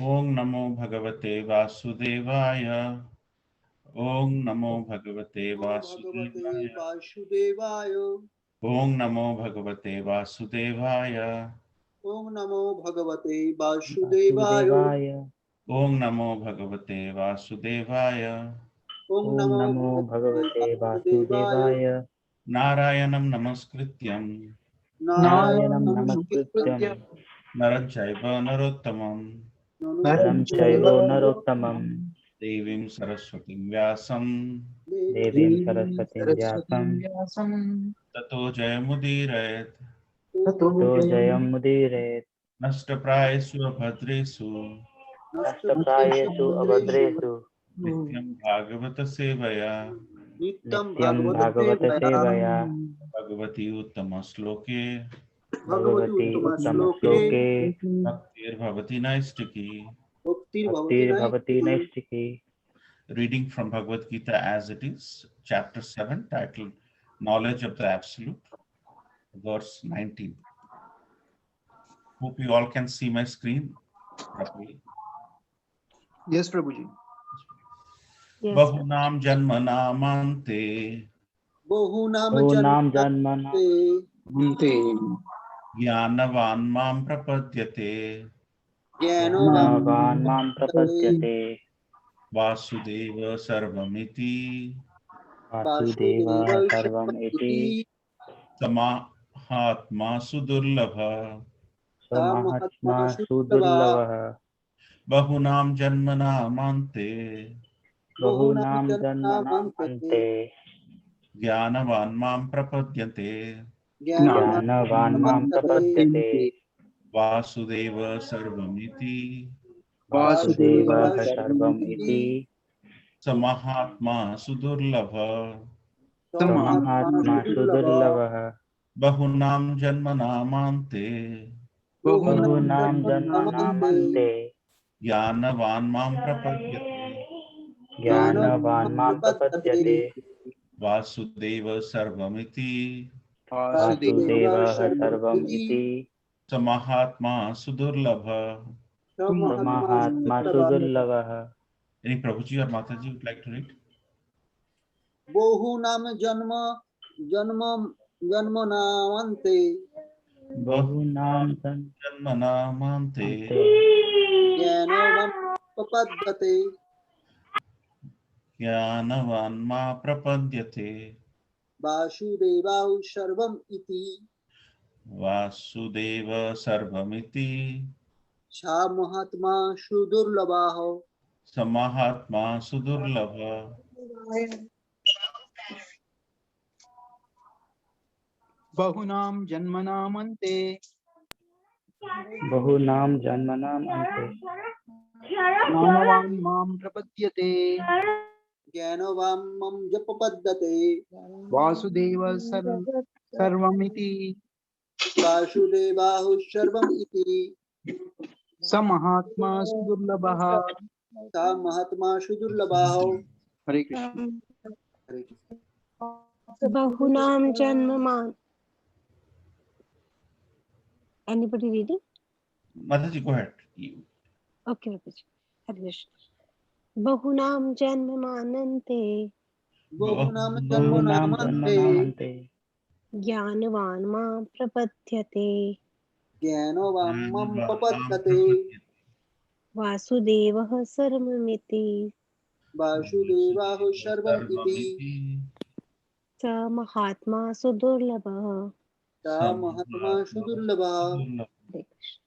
ओम नमो भगवते वासुदेवाय। ओम नमो भगवते वासुदेवाय। ओम नमो भगवते वासुदेवाय। ओम नमो भगवते वासुदेवाय। ओम नमो भगवते वासुदेवाय। ओम नमो भगवते वासुदेवाय। नारायणं नमस्कृत्यं नारायणं नमस्कृत्य नरं चैव नरोत्तमं नरं चैव नरोत्तमं देवीं सरस्वतीं व्यासं देवीं सरस्वतीं व्यासं ततो जयमुदीरयेत्। ततो जयमुदीरयेत्। नष्टप्रायेषु अभद्रेषु नष्टप्रायेषु अभद्रेषु नित्यं भागवत सेवया नित्यं भागवत सेवया भगवती उत्तम श्लोके भगवती उत्तम श्लोके भक्तिर्भवति नैष्टिकी। भक्तिर्भवति नैष्टिकी। Reading from Bhagavad Gita as it is, chapter 7, titled Knowledge of the Absolute, verse 19. Hope you all can see my screen properly. Yes, Prabhuji. Bahunam janmanamante Bahunam janmanamante Jnanavan mam prapadyate Jnanavan mam prapadyate Vasudeva sarvamiti Vasudeva sarvam iti Samahatma sudurlabha Samahatma sudurlavaha Bahunam janmanamante Bahunam janmanam ante Jnanavan mam prapadyate Jnanavan mam prapadyate Vasudeva sarvamiti Vasudeva sarvam iti Samahatma sudurlabha Samahatma sudurlavaha Bahunam janmanamante Bahunam janmanam ante Jnanavan mam prapadyate Jnanavan mam prapadyate Vasudeva sarvamiti Vasudeva sarvam iti Samahatma sudurlabha. Samahatma sudurlavaha. Any Prabhuji or Mataji would like to read? Bahunam janmanamante Bahunam janmanamante Jnanavam prapadyate Jnanavan ma prapadyate Vasudevahu sarvam iti Vasudeva sarvamiti Samahatma sudurlavaha. Samahatma sudurlabha. Bahunam janmanamante Bahunam janmanam ante Jnanavan mam prapadyate Jnanavam mam japapaddate Vasudeva sarvamiti Vasudevahu sarvam iti Samahatma sudurlabha. Samahatma sudurlavaha. Hare Krishna. Hare Krishna. Bahunam Janmaman. Anybody reading? Mataji, go ahead. Okay, Babaji. Hare Krishna. Bahunam Janmamanante Bahunam Bahunam janmanamante Jnanavan ma prapadyate Jnanavam mam prapadyate Vasudevah sarvamiti Vasudevahu sarvam iti Sa Mahatma Sudurlabha. Samahatma sudurlavaha. Hare Krishna.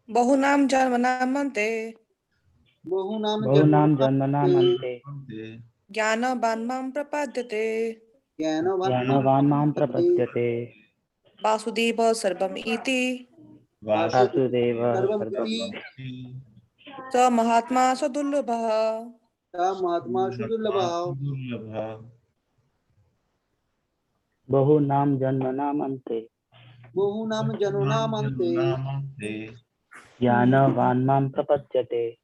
Bahunam janmanamante Bahunam janmanamante jnana banmam prapadyate Jnanavam mam prapadyate vasudeva sarvam iti Vasudeva sarvam sarvam iti sa mahatma sadulabha. Samahatma sudurlavaha. Bahunam janmanamante Bahunam janmanamante Jnanavan mam prapadyate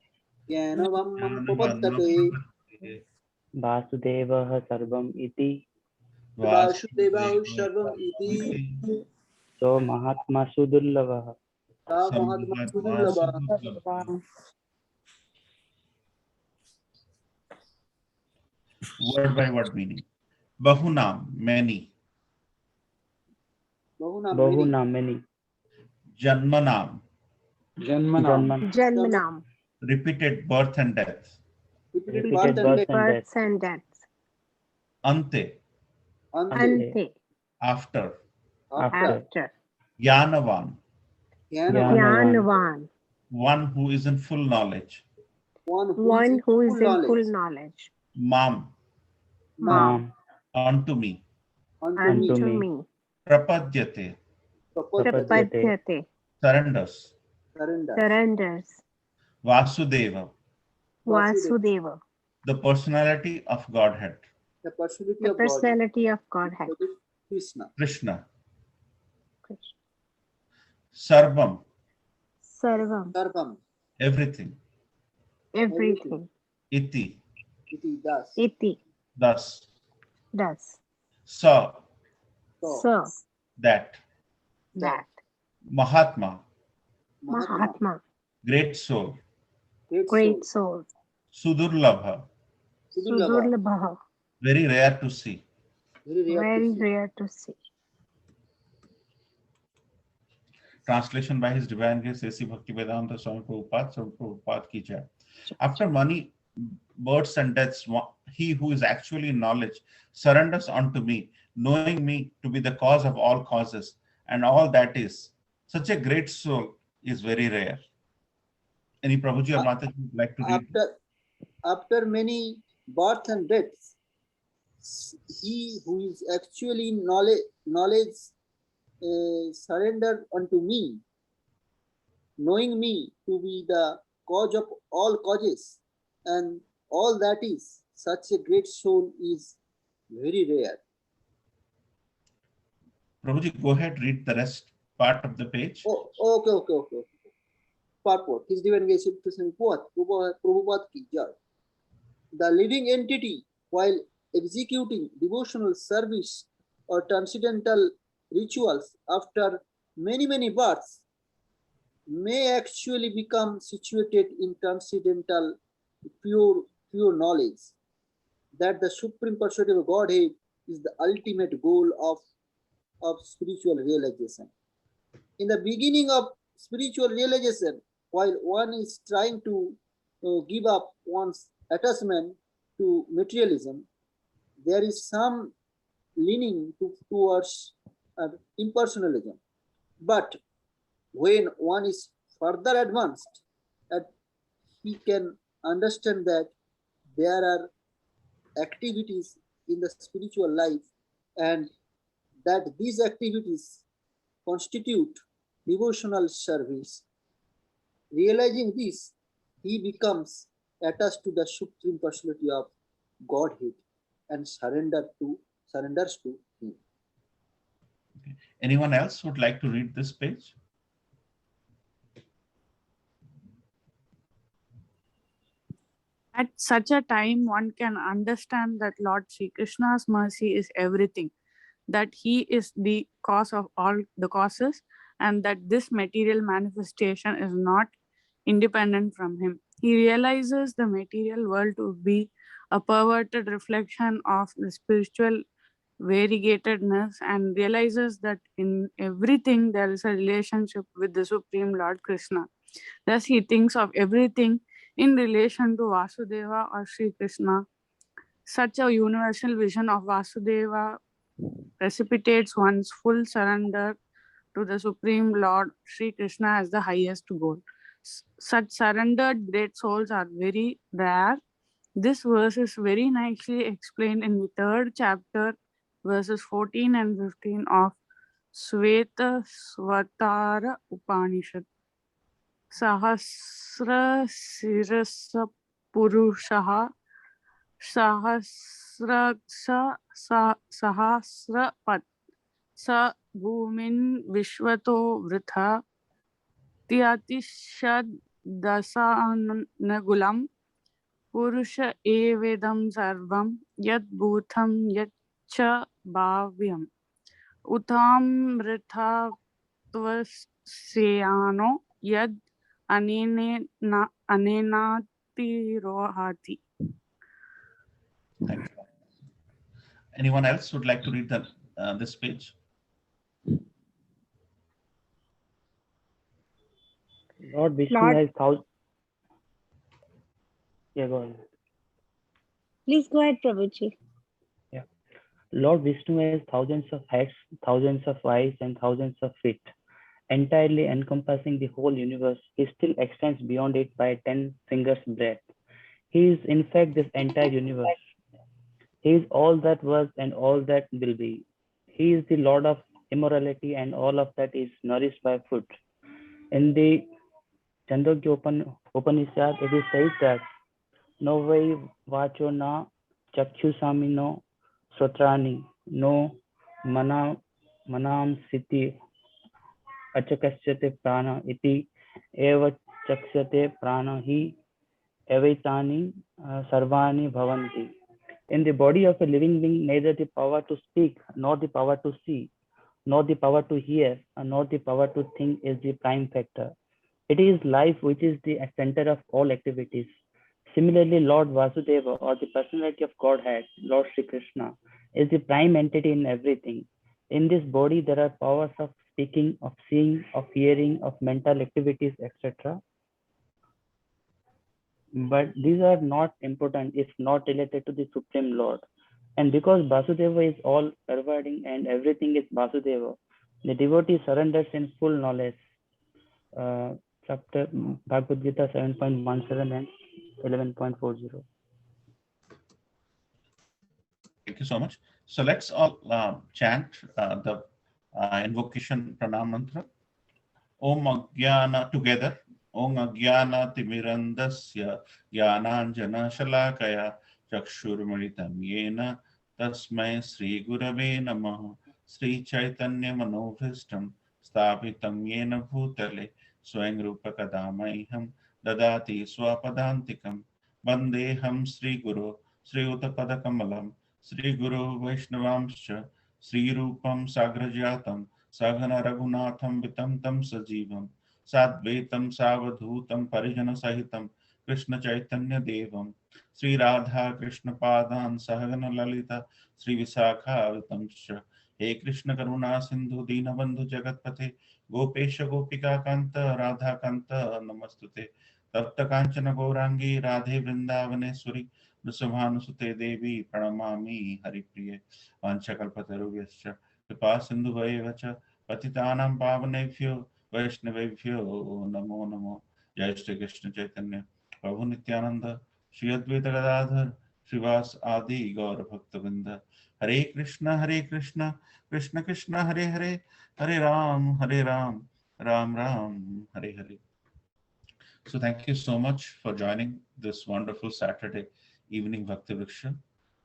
Jnanavam mam prapadyate Vasudeva sarvam iti Vasudevahu sarvam iti So Mahatma sudurlavaha. सा महात्मा सुदुर्लभः Word by word meaning. Bahunam, many. बहुनाम Bahunam many. Janmanam, Janman. Janmanam. repeated birth and death. repeated Repeated birth and birth death. and death. Births and deaths. Ante, Ante, Ante. after. After. After. Jnanavan, Jnanavan, Jnanavan. one who is in full knowledge. One who is in full knowledge. Mam, Mam. unto me. unto Unto me. me. Prapadyate, Prapadyate, Prapadyate. surrenders. surrender. Surrenders. Vasudeva, Vasudeva. the personality of Godhead. The personality The of God. personality of Godhead. Krishna. Krishna. Krishna. Sarvam, Sarvam. Sarvam. everything. Everything. Iti, Iti das. Iti. thus. Thus. Sa, So. that. That. Mahatma, Mahatma. great soul. Great soul. Sudurlabha, Sudurlabha. Sudurlabha. very rare to see. Very rare Very to see. rare to see. Translation by His Divine Grace A.C. Bhaktivedanta Swami Prabhupada ki jai. After many births and deaths, he who is actually in knowledge surrenders unto me, knowing me to be the cause of all causes and all that is. Such a great soul is very rare. Any Prabhuji or Mataji would like to read? After many births and deaths, he who is actually in knowledge surrender unto me, knowing me to be the cause of all causes and all that is. Such a great soul is very rare. Prabhuji, go ahead, read the rest part of the page. Oh, okay. Purport. His Divine Grace Prabhupada ki jai. The living entity, while executing devotional service or transcendental rituals after many births, may actually become situated in transcendental pure knowledge that the Supreme Personality of Godhead is the ultimate goal of spiritual realization. In the beginning of spiritual realization, while one is trying to give up one's attachment to materialism, there is some leaning towards impersonalism. But when one is further advanced, he can understand that there are activities in the spiritual life and that these activities constitute devotional service. Realizing this, he becomes attached to the Supreme Personality of Godhead and surrenders to him. Okay. Anyone else would like to read this page? At such a time, one can understand that Lord Sri Krishna's mercy is everything, that he is the cause of all the causes, and that this material manifestation is not independent from him. He realizes the material world to be a perverted reflection of the spiritual variegatedness and realizes that in everything there is a relationship with the Supreme Lord Krishna. Thus, he thinks of everything in relation to Vasudeva or Sri Krishna. Such a universal vision of Vasudeva precipitates one's full surrender to the Supreme Lord Sri Krishna as the highest goal. Such surrendered great souls are very rare. This verse is very nicely explained in the 3rd chapter, verses 14 and 15 of Sweta Svatara Upanishad. Sahasra Sirasa Purushaha Sahasraksa Sahasrapat Sa Bhumin Vishwato Vritha Tyatishad Dasanagulam Purusha Evedam Sarvam Yad Bhutam Yad Cha Bhavyam Utam Ritha Tvasyano yad anenati rohati. Thank you. Anyone else would like to read this page? Lord Vishnu Lord, has thousand. Yeah, go ahead. please go ahead, Prabhuji. Yeah. Lord Vishnu has thousands of heads, thousands of eyes, and thousands of feet, entirely encompassing the whole universe. He still extends beyond it by 10 fingers breadth. He is, in fact, this entire universe. He is all that was and all that will be. He is the Lord of immorality, and all of that is nourished by food. In the Chandogya Upanishad, it is said that no vai vacho na chakshusami no sotrani no mana manam siti achakasyate prana iti eva chaksyate prana hi evaitani sarvani bhavanti. In the body of a living being, neither the power to speak, nor the power to see, nor the power to hear, nor the power to think is the prime factor. It is life which is the center of all activities. Similarly, Lord Vasudeva, or the personality of Godhead, Lord Sri Krishna, is the prime entity in everything. In this body, there are powers of speaking, of seeing, of hearing, of mental activities, etc. But these are not important if not related to the Supreme Lord. And because Vasudeva is all pervading and everything is Vasudeva, the devotee surrenders in full knowledge. Chapter Bhagavad Gita 7.17 and 11.40. Thank you so much. So let's all chant the invocation pranam mantra. Om Agyana together. Om Agyana Timirandasya Jnananjana Shalakaya Chakshurmalitam Yena Tasmai Sri Gurave Namaha Sri Chaitanya Manobhishtam Sthapitam Yena Bhutale Swayam Rupa Kadamaiham Dadati Swapadantikam Vandeham Sri Guru Sri Uttapada Kamalam Sri Guru Vaishnavamscha Sri Rupam Sagrajatam Sagana Raghunatham Vitam Tam Sajivam Sadvaitam Savadhutam Parijana Sahitam Krishna Chaitanya Devam Sri Radha Krishna Padan Sahagana Lalita Sri Visakha Vitamsha He Krishna Karuna Sindhu Dinabandhu Jagatpate Gopesha Gopika Kanta Radha Kanta Namastute Tapta Kanchana Gaurangi Radhe Vrindavaneshwari Nృసింహానుసుతే Devi Pranamami Haripriye Vanchakalpatarubhyascha Kripa Sindhu Vayevacha Patitanam Pavanebhyo Vaishnavebhyo Namo Namo Jai Shri Krishna Chaitanya Prabhu Nityananda Shri Advaita Gadadhar Srivas Adi Gaura Bhaktavinda Hare Krishna Krishna Krishna Hare Hare Hare Ram Ram Ram Hare Hare. So thank you so much for joining this wonderful Saturday evening Bhakti Vriksha.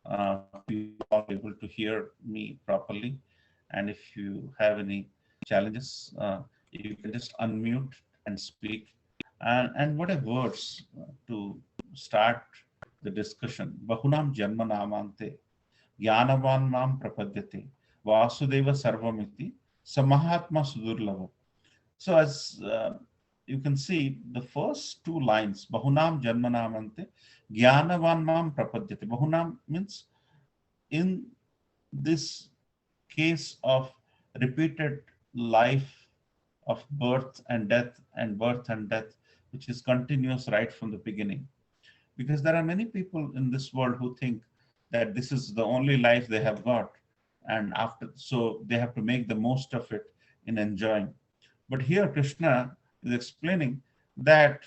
Hope you all are able to hear me properly. And if you have any challenges, you can just unmute and speak. And what are words to start the discussion? Bahunam Janma Namante, Jnanavan Mam Prapadyate, Vasudeva Sarvamiti, Samahatma Sudurlava. So as you can see, the first two lines, Bahunam Janmanamante, Jnanavan Mam Prapadyate. Bahunam means in this case of repeated life of birth and death and birth and death, which is continuous right from the beginning. Because there are many people in this world who think that this is the only life they have got, and after, so they have to make the most of it in enjoying. But here Krishna is explaining that,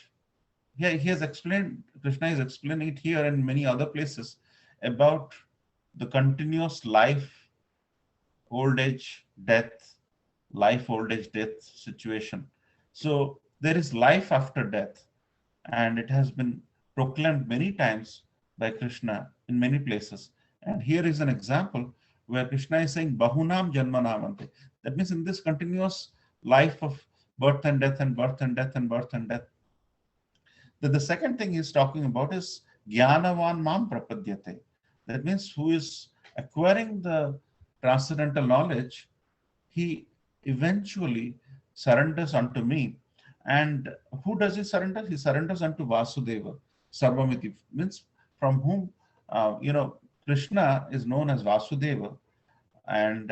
yeah, Krishna is explaining it here and many other places about the continuous life, old age, death, life, old age, death situation. So there is life after death, and it has been proclaimed many times by Krishna in many places. And here is an example where Krishna is saying Bahunam Janmanamante. That means in this continuous life of birth and death and birth and death and birth and death. The second thing he's talking about is Jnanavan Mam Prapadyate. That means who is acquiring the transcendental knowledge, he eventually surrenders unto me And who does he surrender? He surrenders unto Vasudeva, Sarvamiti, means from whom, Krishna is known as Vasudeva, and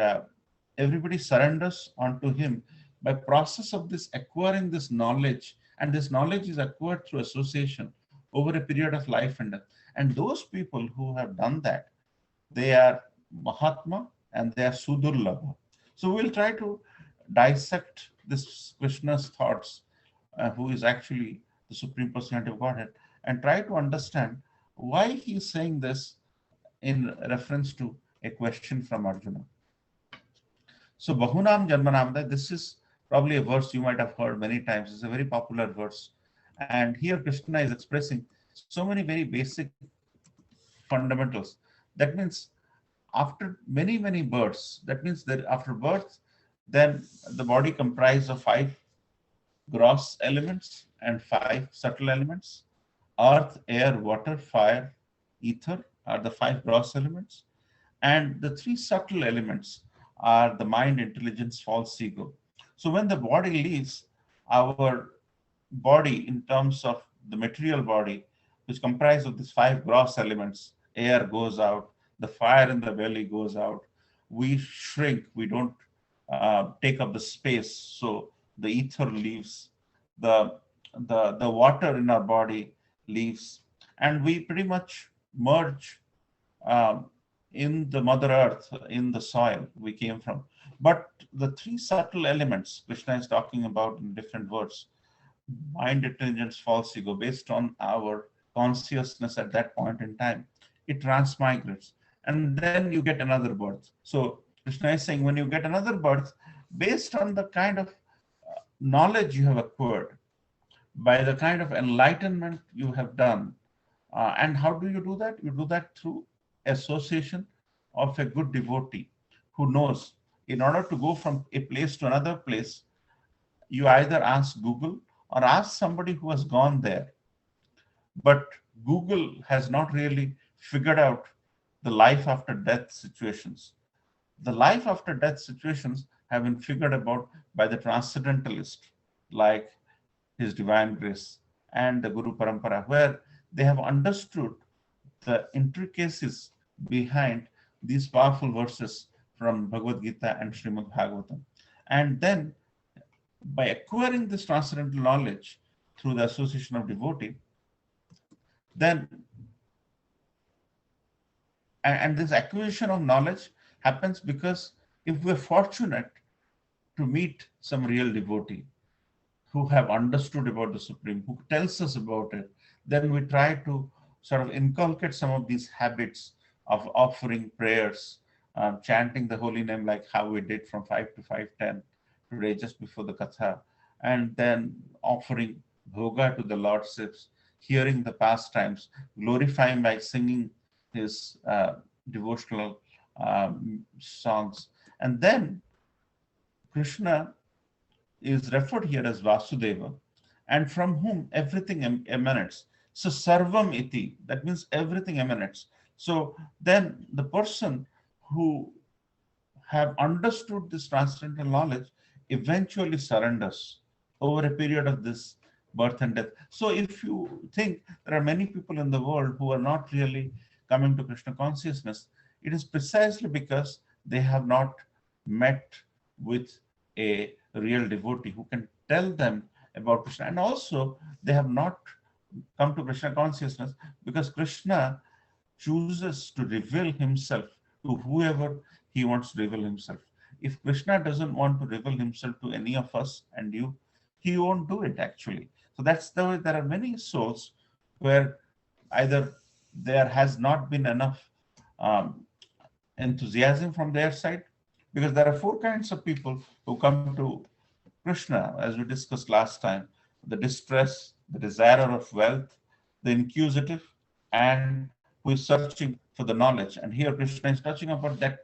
everybody surrenders unto him by process of this acquiring this knowledge, and this knowledge is acquired through association over a period of life and death. And those people who have done that, they are Mahatma and they are Sudurlabha. So we'll try to dissect this Krishna's thoughts, who is actually the Supreme Personality of Godhead, and try to understand why he is saying this in reference to a question from Arjuna. So Bahunam Janmanam, this is probably a verse you might have heard many times. It's a very popular verse. And here Krishna is expressing so many very basic fundamentals. That means after many, many births, that means that after birth, then the body comprises of 5 gross elements and 5 subtle elements. Earth, air, water, fire, ether are the 5 gross elements. And the 3 subtle elements are the mind, intelligence, false ego. So when the body leaves, our body in terms of the material body, which comprises of these 5 gross elements, air goes out, the fire in the belly goes out, we shrink, we don't take up the space, so the ether leaves, the water in our body leaves, and we pretty much merge in the mother earth, in the soil we came from. But the 3 subtle elements Krishna is talking about in different words, mind, intelligence, false ego, based on our consciousness at that point in time, it transmigrates, and then you get another birth. So Krishna is saying, when you get another birth, based on the kind of knowledge you have acquired, by the kind of enlightenment you have done, and how do you do that? You do that through association of a good devotee who knows. In order to go from a place to another place, you either ask Google or ask somebody who has gone there. But Google has not really figured out the life after death situations. The life after death situations have been figured out by the transcendentalist, like His Divine Grace and the Guru Parampara, where they have understood the intricacies behind these powerful verses from Bhagavad Gita and Srimad Bhagavatam. And then by acquiring this transcendental knowledge through the association of devotee, then and this acquisition of knowledge happens because if we're fortunate to meet some real devotee who have understood about the Supreme, who tells us about it, then we try to sort of inculcate some of these habits of offering prayers, chanting the holy name like how we did from 5 to 5:10 today just before the Katha, and then offering bhoga to the lordships, hearing the pastimes, glorifying by singing his devotional songs. And then Krishna is referred here as Vasudeva, and from whom everything emanates. So Sarvam iti, that means everything emanates. So then the person who have understood this transcendental knowledge eventually surrenders over a period of this birth and death. So if you think there are many people in the world who are not really coming to Krishna consciousness, it is precisely because they have not met with a real devotee who can tell them about Krishna. And also they have not come to Krishna consciousness because Krishna chooses to reveal himself to whoever he wants to reveal himself. If Krishna doesn't want to reveal himself to any of us and you, he won't do it actually. So that's the way. There are many souls where either there has not been enough enthusiasm from their side, because there are 4 kinds of people who come to Krishna, as we discussed last time: the distress, the desirer of wealth, the inquisitive, and who is searching for the knowledge. And here Krishna is touching upon that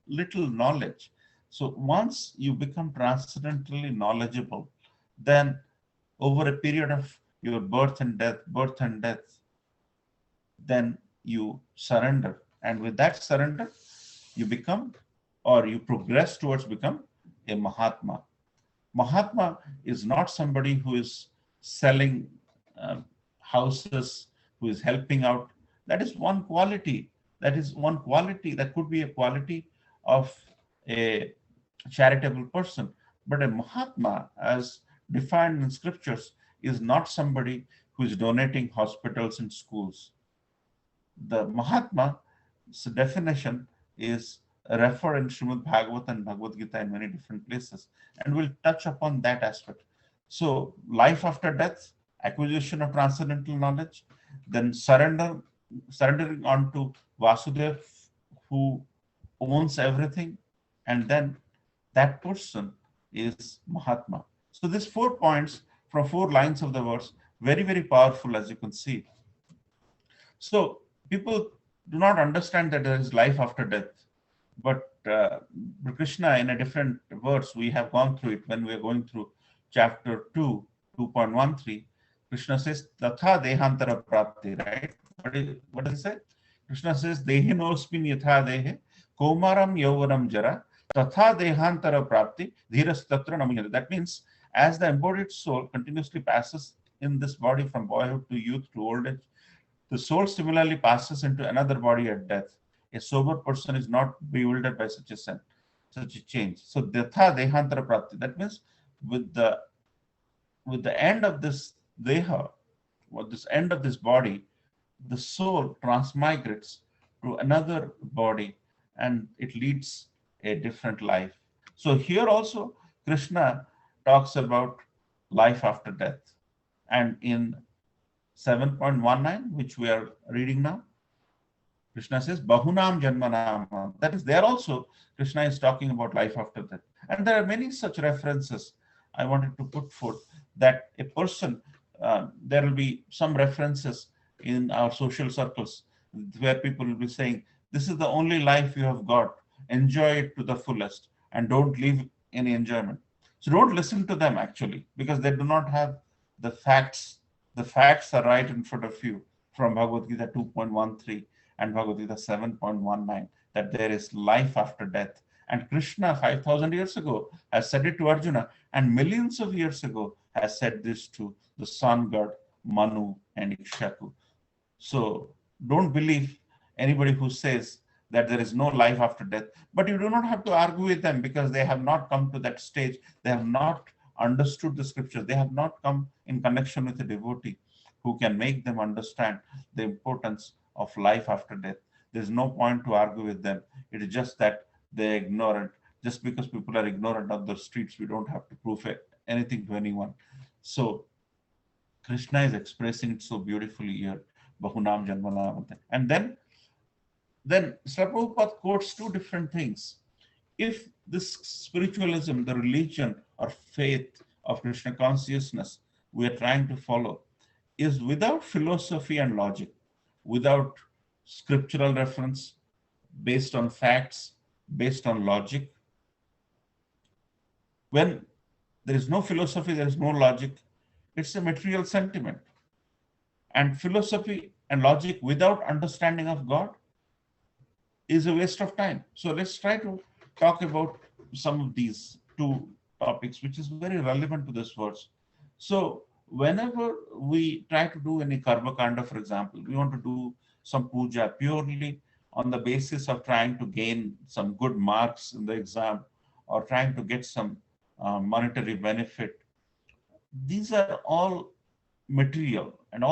little knowledge. So once you become transcendentally knowledgeable, then over a period of your birth and death, then you surrender. And with that surrender, you become, or you progress towards become a Mahatma. Mahatma is not somebody who is selling houses, who is helping out. That is one quality. That is one quality. That could be a quality of a charitable person. But a Mahatma, as defined in scriptures, is not somebody who is donating hospitals and schools. The Mahatma's definition is referred in Srimad Bhagavatam and Bhagavad Gita in many different places, and we'll touch upon that aspect. So, life after death, acquisition of transcendental knowledge, then surrendering on to Vasudev, who owns everything, and then that person is Mahatma. So, these 4 points from 4 lines of the verse, very, very powerful, as you can see. So people do not understand that there is life after death. But Krishna, in a different verse, we have gone through it when we are going through chapter 2, 2.13. Krishna says, Tatha Dehantara Prapti, right? What does he say? Krishna says, Dehinosmin Yatha Dehe, Komaram Yauvanam Jara, Tatha Dehantara Prapti, Dhiras Tatra Namanyata. That means, as the embodied soul continuously passes in this body from boyhood to youth to old age, the soul similarly passes into another body at death. A sober person is not bewildered by such a change. So detha dehantara prapti. That means with the end of this deha, or this end of this body, the soul transmigrates to another body and it leads a different life. So here also Krishna talks about life after death. And in 7.19, which we are reading now, Krishna says, Bahunam Janmanam. That is, there also, Krishna is talking about life after death. And there are many such references I wanted to put forth that a person, there will be some references in our social circles where people will be saying, this is the only life you have got. Enjoy it to the fullest and don't leave any enjoyment. So don't listen to them actually, because they do not have the facts. The facts are right in front of you from Bhagavad Gita 2.13 and Bhagavad Gita 7.19, that there is life after death. And Krishna 5,000 years ago has said it to Arjuna, and millions of years ago has said this to the sun god Manu and Ikshaku. So don't believe anybody who says that there is no life after death, but you do not have to argue with them because they have not come to that stage. They have not understood the scriptures. They have not come in connection with a devotee who can make them understand the importance of life after death. There's no point to argue with them. It is just that they're ignorant. Just because people are ignorant on the streets, we don't have to prove anything to anyone. So Krishna is expressing it so beautifully here, Bahunam Janmanam. And then Srila Prabhupada quotes two different things. If this spiritualism, the religion or faith of Krishna consciousness we are trying to follow is without philosophy and logic, without scriptural reference, based on facts, based on logic, when there is no philosophy, there is no logic, it's a material sentiment. And philosophy and logic without understanding of God is a waste of time. So let's try to talk about some of these two topics, which is very relevant to this verse. So whenever we try to do any karma kanda, for example, we want to do some puja purely on the basis of trying to gain some good marks in the exam or trying to get some monetary benefit. These are all material, and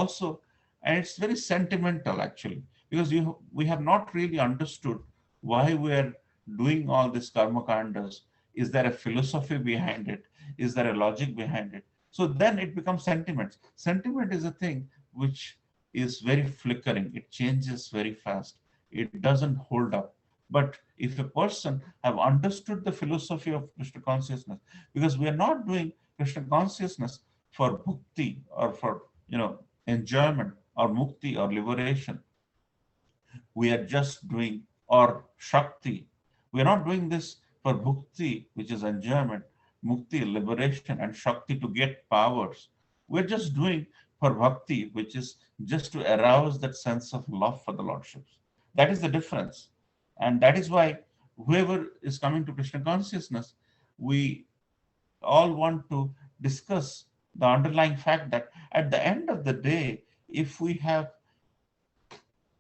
it's very sentimental actually, because we have not really understood why we're doing all this karma kandas. Is there a philosophy behind it? Is there a logic behind it? So then it becomes sentiments. Sentiment is a thing which is very flickering. It changes very fast. It doesn't hold up. But if a person have understood the philosophy of Krishna consciousness, because we are not doing Krishna consciousness for bhakti or for enjoyment or mukti or liberation. We are just doing, or shakti. We are not doing this for bhakti, which is enjoyment, mukti, liberation, and shakti to get powers. We're just doing for bhakti, which is just to arouse that sense of love for the Lordships. That is the difference. And that is why whoever is coming to Krishna consciousness, we all want to discuss the underlying fact that at the end of the day, if we have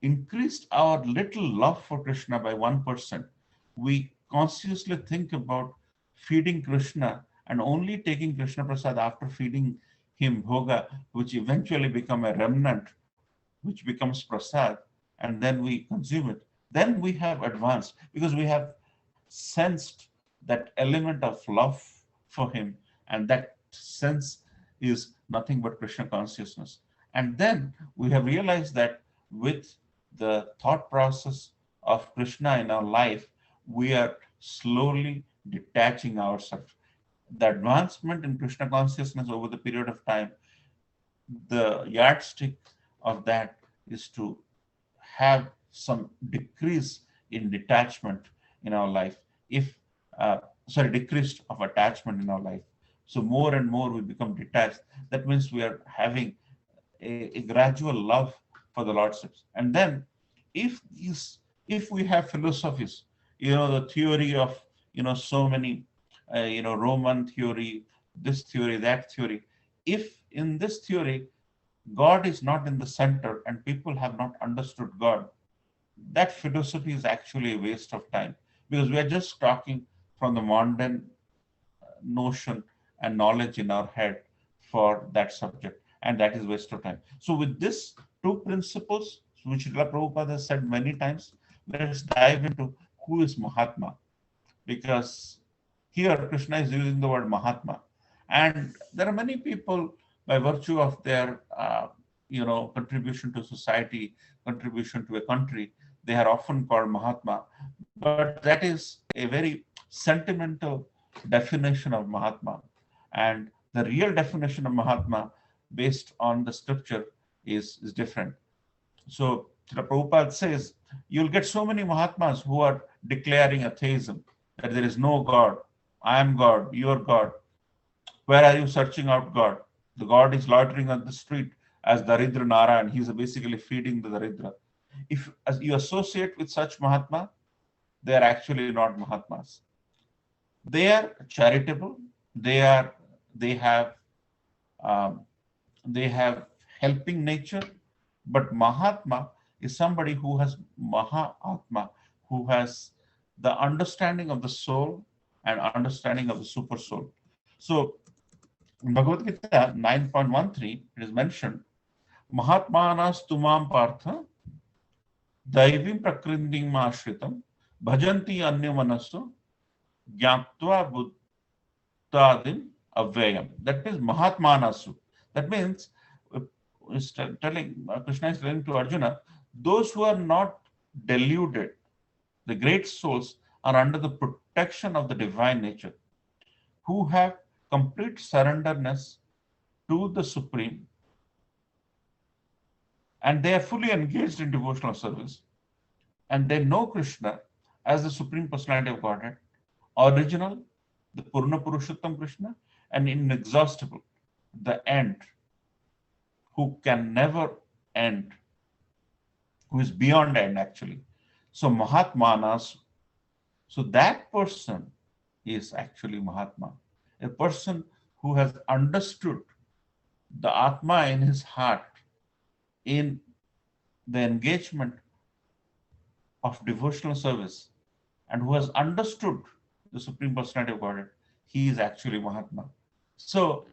increased our little love for Krishna by 1%, we consciously think about feeding Krishna and only taking Krishna Prasad after feeding him bhoga, which eventually become a remnant, which becomes prasad, and then we consume it. Then we have advanced because we have sensed that element of love for him, and that sense is nothing but Krishna consciousness. And then we have realized that with the thought process of Krishna in our life, we are slowly detaching ourselves. The advancement in Krishna consciousness over the period of time, the yardstick of that is to have some decrease in detachment in our life. If decrease of attachment in our life. So more and more we become detached. That means we are having a gradual love for the lordships. And then if if we have philosophies, the theory of so many Roman theory, this theory, that theory, if in this theory God is not in the center and people have not understood God, that philosophy is actually a waste of time, because we are just talking from the modern notion and knowledge in our head for that subject, and that is waste of time. So with this two principles, which Srila Prabhupada has said many times, let's dive into who is Mahatma, because here Krishna is using the word Mahatma, and there are many people, by virtue of their contribution to society, contribution to a country, they are often called Mahatma, but that is a very sentimental definition of Mahatma. And the real definition of Mahatma, based on the scripture, is different. So the Prabhupada says, you'll get so many Mahatmas who are declaring atheism, that there is no God, I am God, you are God. Where are you searching out God? The God is loitering on the street as Daridra Nara, and he's basically feeding the Daridra. If as you associate with such Mahatma, they are actually not Mahatmas. They are charitable. They have um, they have helping nature, but Mahatma is somebody who has Mahatma, who has the understanding of the soul and understanding of the super soul. So in Bhagavad Gita 9.13, it is mentioned, Mahatmanas tumam partha daivim prakritim ashritam bhajanti anya manasu gyatva buddhadim avyayam. That means Mahatmanasu. That means Krishna is telling to Arjuna, those who are not deluded, the great souls, are under the protection of the divine nature, who have complete surrenderness to the Supreme, and they are fully engaged in devotional service, and they know Krishna as the Supreme Personality of Godhead, original, the Purna Purushottam Krishna, and inexhaustible, the end, who can never end, who is beyond end actually. So Mahatmanas, so that person is actually Mahatma, a person who has understood the Atma in his heart in the engagement of devotional service, and who has understood the Supreme Personality of Godhead, he is actually Mahatma. So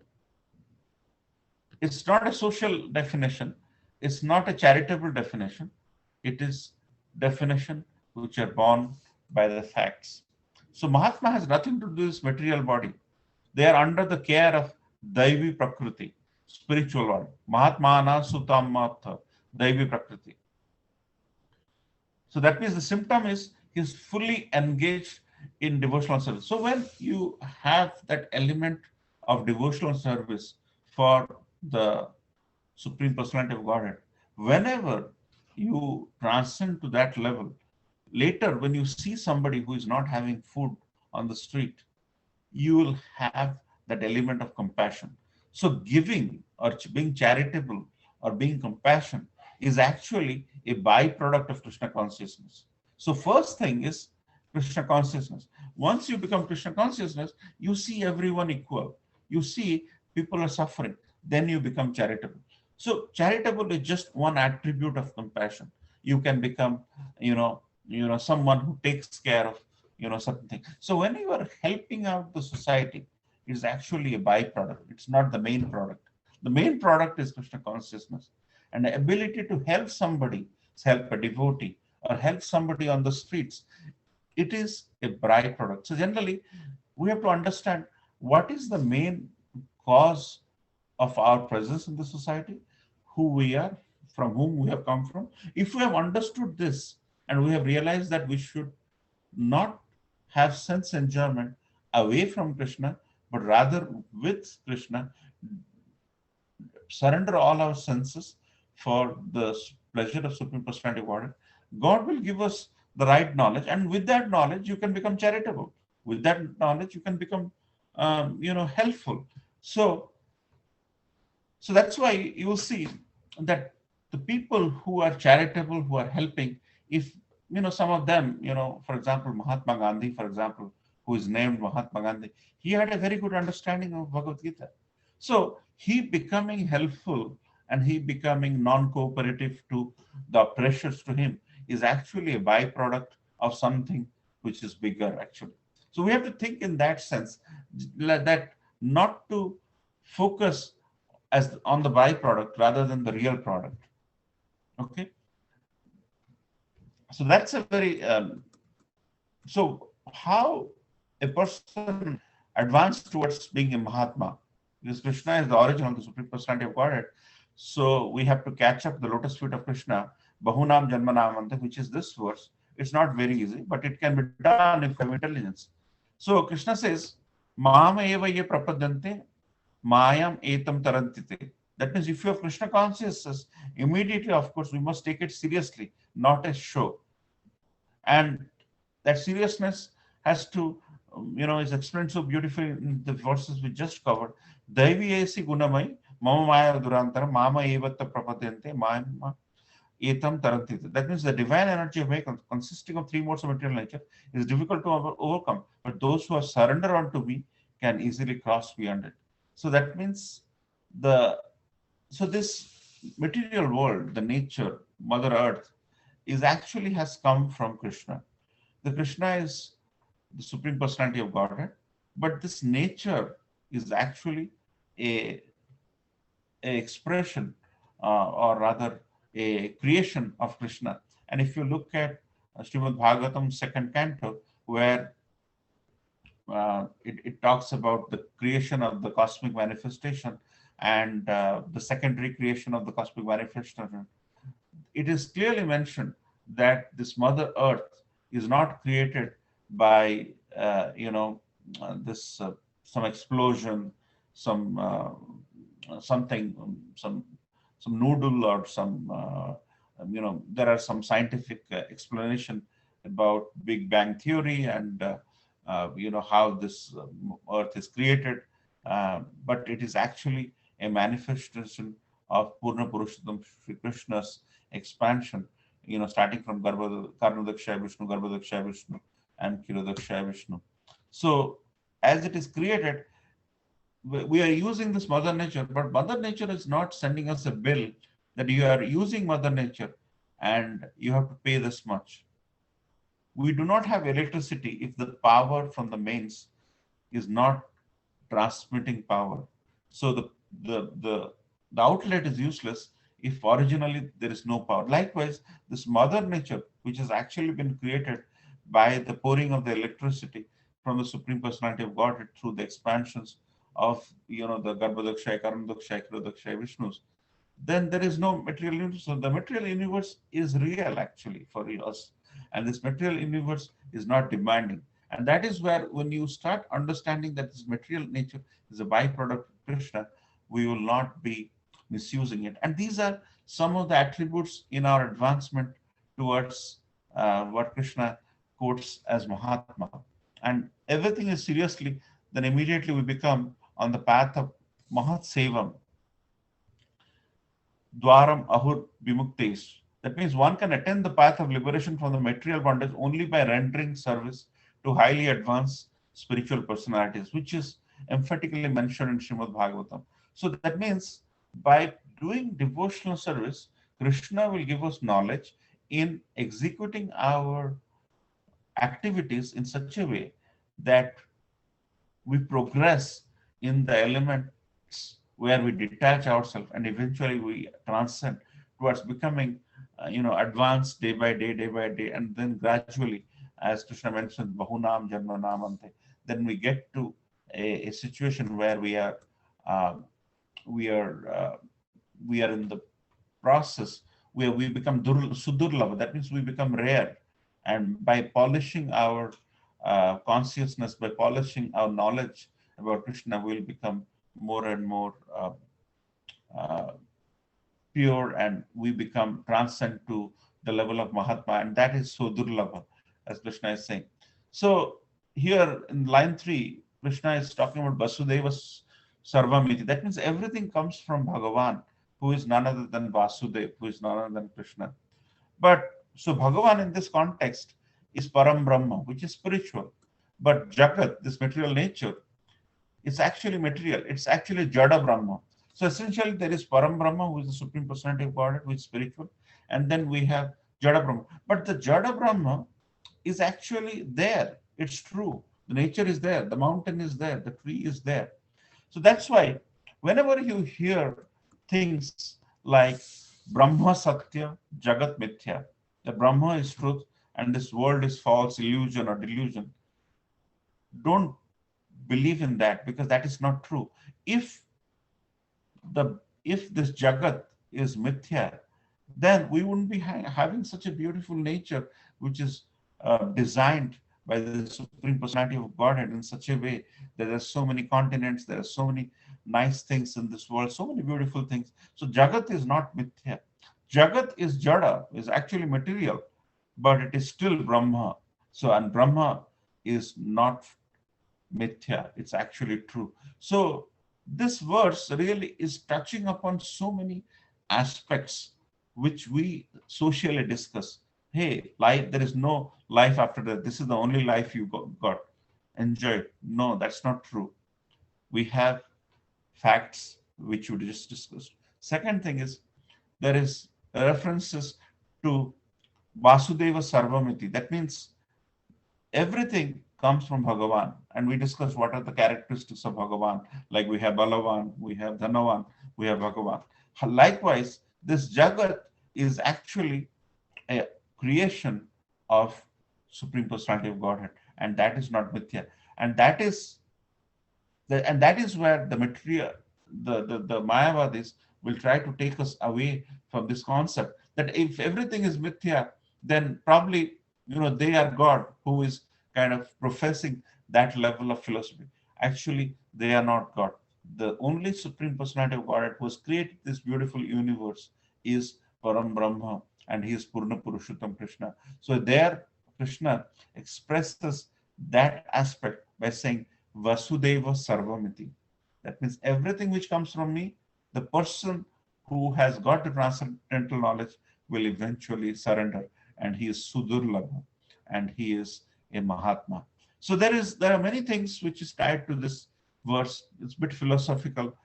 it's not a social definition, it's not a charitable definition, it is definition which are born by the facts. So Mahatma has nothing to do with this material body. They are under the care of Daivi Prakriti, spiritual world. Mahatmana Sutam Matha, Daivi Prakriti. So that means the symptom is he's fully engaged in devotional service. So when you have that element of devotional service for the Supreme Personality of Godhead, whenever you transcend to that level, later when you see somebody who is not having food on the street, you will have that element of compassion. So giving or being charitable or being compassion is actually a byproduct of Krishna consciousness. So first thing is Krishna consciousness. Once you become Krishna consciousness, you see everyone equal. You see people are suffering. Then you become charitable. So charitable is just one attribute of compassion. You can become, someone who takes care of, certain things. So when you are helping out the society, it's actually a byproduct. It's not the main product. The main product is Krishna consciousness, and the ability to help somebody, help a devotee, or help somebody on the streets. It is a byproduct. So generally, we have to understand what is the main cause of our presence in the society, who we are, from whom we have come from. If we have understood this and we have realized that we should not have sense enjoyment away from Krishna, but rather with Krishna, surrender all our senses for the pleasure of Supreme Personality of Godhead, God will give us the right knowledge, and with that knowledge, you can become charitable. With that knowledge, you can become, helpful. So that's why you will see that the people who are charitable, who are helping, if some of them, for example, Mahatma Gandhi, for example, who is named Mahatma Gandhi, he had a very good understanding of Bhagavad Gita. So he becoming helpful and he becoming non-cooperative to the pressures to him is actually a byproduct of something which is bigger actually. So we have to think in that sense, that not to focus as on the byproduct rather than the real product. Okay. So that's a very, so how a person advanced towards being a Mahatma, because Krishna is the origin of the Supreme Personality of Godhead. So we have to catch up the lotus feet of Krishna, Bahunam Janmanam, which is this verse. It's not very easy, but it can be done if you have intelligence. So Krishna says, Mama eva ye prapadyante, Mayam etam tarantite. That means if you have Krishna consciousness, immediately, of course, we must take it seriously, not as show. And that seriousness has to, is explained so beautifully in the verses we just covered. Daiviyesi gunamai, mama maya durantara, mama evatta prapadyante, mama etam tarantite. That means the divine energy of Maya, consisting of three modes of material nature, is difficult to overcome. But those who are surrendered unto me can easily cross beyond it. So that means this material world, the nature, Mother Earth, is actually has come from Krishna. The Krishna is the Supreme Personality of Godhead, but this nature is actually a expression, or rather a creation of Krishna. And if you look at Srimad Bhagavatam second canto, where it talks about the creation of the cosmic manifestation and the secondary creation of the cosmic manifestation, it is clearly mentioned that this Mother Earth is not created by some explosion, some noodle or some there are some scientific explanation about Big Bang theory and how this Earth is created, but it is actually a manifestation of Purna Purushottam Shri Krishna's expansion, starting from Karnadakshaya Vishnu, Garbhodakshaya Vishnu, and Kirodakshaya Vishnu. So as it is created, we are using this Mother Nature, but Mother Nature is not sending us a bill that you are using Mother Nature and you have to pay this much. We do not have electricity if the power from the mains is not transmitting power. So the outlet is useless if originally there is no power. Likewise, this Mother Nature, which has actually been created by the pouring of the electricity from the Supreme Personality of Godhead through the expansions of the Garbhodakshaya, Karnadakshaya, Kirodakshaya Vishnus, then there is no material universe. So the material universe is real actually for us. And this material universe is not demanding. And that is where, when you start understanding that this material nature is a byproduct of Krishna, we will not be misusing it. And these are some of the attributes in our advancement towards what Krishna quotes as Mahatma. And everything is seriously, then immediately we become on the path of Mahat Sevam, Dwaram Ahur Vimuktes. That means one can attain the path of liberation from the material bondage only by rendering service to highly advanced spiritual personalities, which is emphatically mentioned in Srimad Bhagavatam. So that means by doing devotional service, Krishna will give us knowledge in executing our activities in such a way that we progress in the elements where we detach ourselves and eventually we transcend towards becoming advanced day by day, and then gradually, as Krishna mentioned, bahunam janma namante, then we get to a situation where uh, we are uh, we are in the process where we become sudurlava. That means we become rare, and by polishing our consciousness, by polishing our knowledge about Krishna, we'll become more and more uh, pure, and we become transcend to the level of Mahatma, and that is so durlabha, as Krishna is saying. So here in line 3, Krishna is talking about Vasudeva Sarvamiti. That means everything comes from Bhagavan, who is none other than Vasudev, who is none other than Krishna. But so Bhagavan in this context is Param Brahma, which is spiritual. But Jagat, this material nature, it's actually material. It's actually Jada Brahma. So essentially, there is Param Brahma, who is the Supreme Personality of Godhead, who is spiritual. And then we have Jada Brahma. But the Jada Brahma is actually there. It's true. The nature is there. The mountain is there. The tree is there. So that's why whenever you hear things like Brahma Satya, Jagat Mithya, the Brahma is truth and this world is false, illusion or delusion, don't believe in that, because that is not true. If if this Jagat is Mithya, then we wouldn't be having such a beautiful nature, which is designed by the Supreme Personality of Godhead in such a way that there are so many continents, there are so many nice things in this world, so many beautiful things. So Jagat is not Mithya. Jagat is Jada, is actually material, but it is still Brahma. So, and Brahma is not Mithya, it's actually true. So this verse really is touching upon so many aspects which we socially discuss. Hey, life, there is no life after death. This is the only life you got. Enjoy it. No, that's not true. We have facts which we just discussed. Second thing is there is references to Vasudeva Sarvamiti. That means everything comes from Bhagavan. And we discussed what are the characteristics of Bhagavan. Like we have Balavan, we have Dhanavan, we have Bhagavan. Likewise, this Jagat is actually a creation of Supreme Personality of Godhead. And that is not Mithya. And that is where the material, the Mayavadis will try to take us away from this concept that if everything is Mithya, then probably they are God who is kind of professing that level of philosophy. Actually, they are not God. The only Supreme Personality of Godhead who has created this beautiful universe is Param Brahma, and he is Purna Purushottam Krishna. So there, Krishna expresses that aspect by saying Vasudeva Sarvamiti. That means everything which comes from me, the person who has got the transcendental knowledge will eventually surrender, and he is Sudurlabha, and he is a Mahatma. So there are many things which is tied to this verse. It's a bit philosophical.